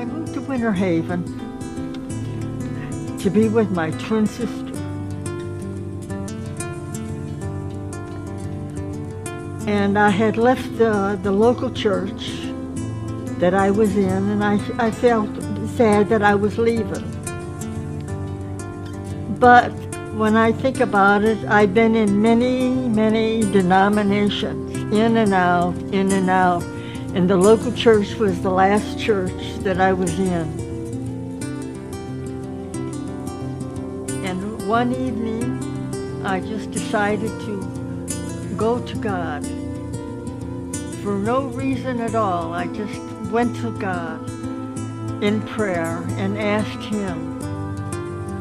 moved to Winter Haven to be with my twin sister. And I had left the local church that I was in, and I felt sad that I was leaving. But when I think about it, I've been in many, many denominations, in and out, in and out. And the local church was the last church that I was in. And one evening, I just decided to go to God. For no reason at all, I just went to God in prayer and asked Him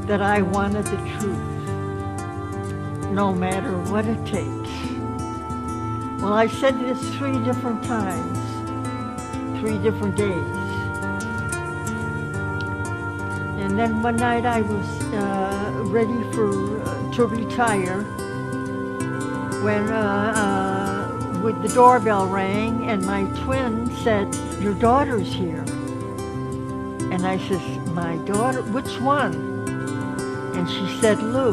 that I wanted the truth, no matter what it takes. Well, I said this 3 different times, 3 different days. And then one night I was ready to retire when with the doorbell rang and my twin said, "Your daughter's here." And I said, "My daughter? Which one?" And she said, "Lou."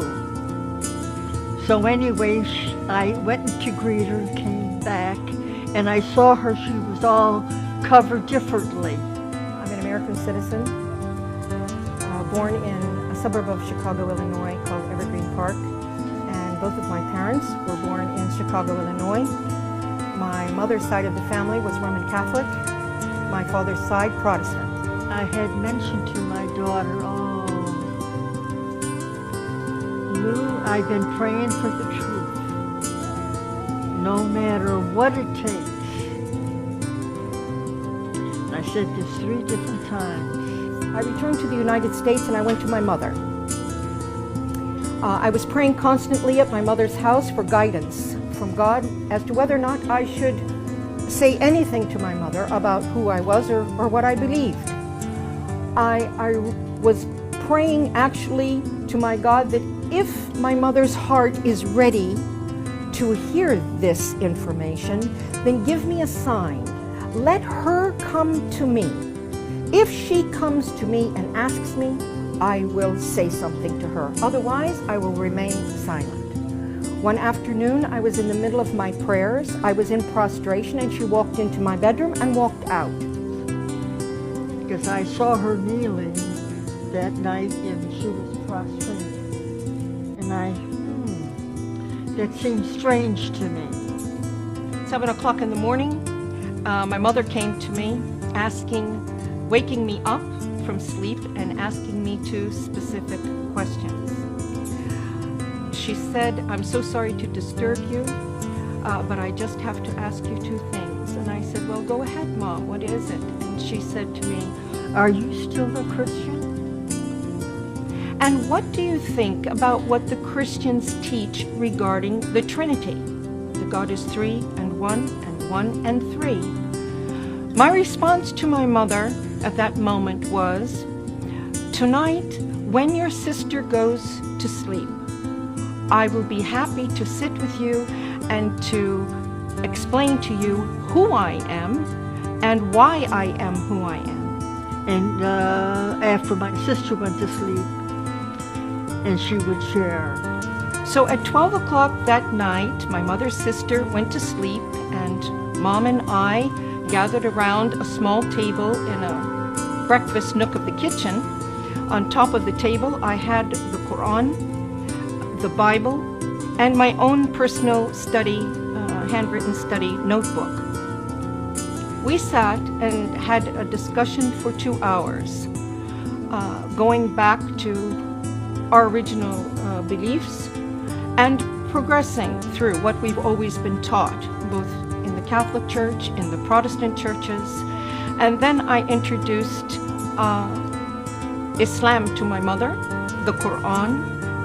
So anyway, I went to greet her, came back, and I saw her, she was all covered differently. I'm an American citizen, born in a suburb of Chicago, Illinois called Evergreen Park. And both of my parents were born in Chicago, Illinois. My mother's side of the family was Roman Catholic, my father's side Protestant. I had mentioned to my daughter, "Oh, Lou, I've been praying for the truth, no matter what it takes." And I said this 3 different times. I returned to the United States and I went to my mother. I was praying constantly at my mother's house for guidance from God as to whether or not I should say anything to my mother about who I was or what I believed. I was praying actually to my God that if my mother's heart is ready to hear this information, then give me a sign. Let her come to me. If she comes to me and asks me, I will say something to her. Otherwise, I will remain silent. One afternoon, I was in the middle of my prayers. I was in prostration, and she walked into my bedroom and walked out. Because I saw her kneeling that night, and she was prostrate. And that seemed strange to me. 7 o'clock in the morning, my mother came to me waking me up from sleep and asking me 2 specific questions. She said, "I'm so sorry to disturb you, but I just have to ask you 2 things." And I said, "Well, go ahead, Mom, what is it?" And she said to me, "Are you still a Christian? And what do you think about what the Christians teach regarding the Trinity? That God is 3 and 1 and 1 and 3. My response to my mother at that moment was, "Tonight, when your sister goes to sleep, I will be happy to sit with you and to explain to you who I am and why I am who I am." And after my sister went to sleep, and she would share. So at 12 o'clock that night, my mother's sister went to sleep, and Mom and I gathered around a small table in a breakfast nook of the kitchen. On top of the table, I had the Quran, the Bible, and my own personal study, handwritten study notebook. We sat and had a discussion for 2 hours, going back to our original beliefs and progressing through what we've always been taught, both in the Catholic Church, in the Protestant churches. And then I introduced Islam to my mother, the Quran,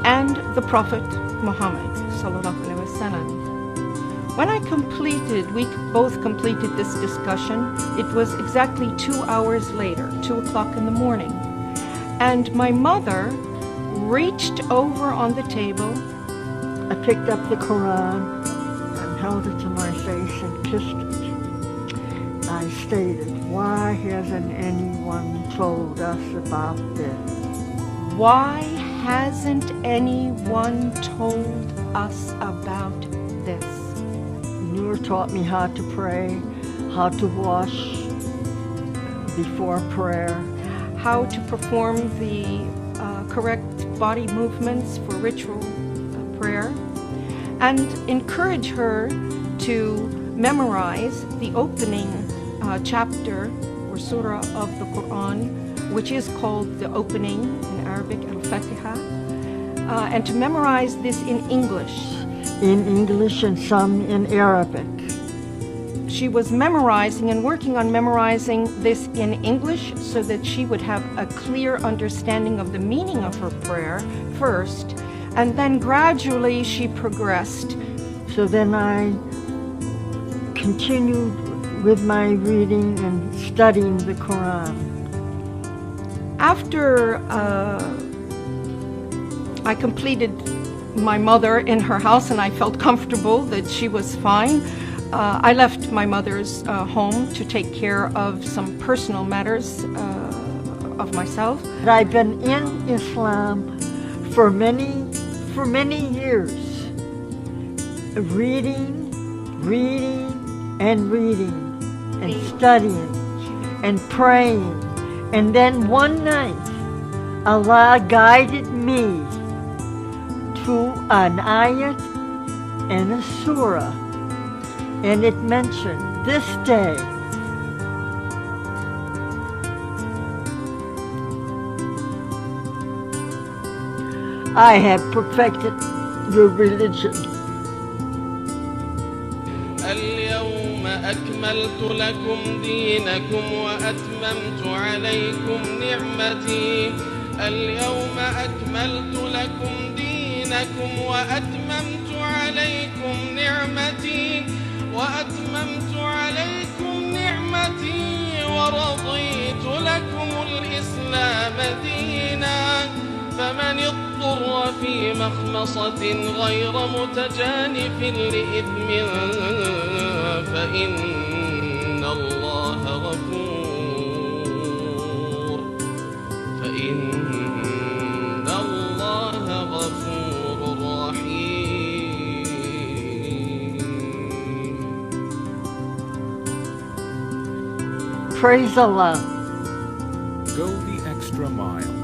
and the Prophet Muhammad sallallahu alaihi wasallam. When we both completed this discussion, it was exactly 2 hours later, 2 o'clock in the morning. And my mother reached over on the table. I picked up the Quran and held it to my face and kissed it. I stated, why hasn't anyone told us about this? Why hasn't anyone told us about this? Noor taught me how to pray, how to wash before prayer, how to perform the correct body movements for ritual prayer, and encourage her to memorize the opening chapter or surah of the Quran, which is called the opening in Arabic, al-Fatiha, and to memorize this in English. In English and some in Arabic. She was memorizing and working on memorizing this in English so that she would have a clear understanding of the meaning of her prayer first, and then gradually she progressed. So then I continued with my reading and studying the Quran. After I completed my mother in her house and I felt comfortable that she was fine, I left my mother's home to take care of some personal matters of myself. I've been in Islam for many years, reading and studying and praying. And then one night, Allah guided me to an ayat and a surah, and it mentioned this day. I have perfected your religion. اليوم أكملت لكم دينكم وأتممت عليكم نعمتي. اليوم أكملت لكم دينكم وأتممت عليكم نعمتي ورضيت لكم الإسلام دينا. فمن اضطر في مخمصة غير متجانف لإثم فإن الله غفور رحيم. Praise Allah. Go the extra mile.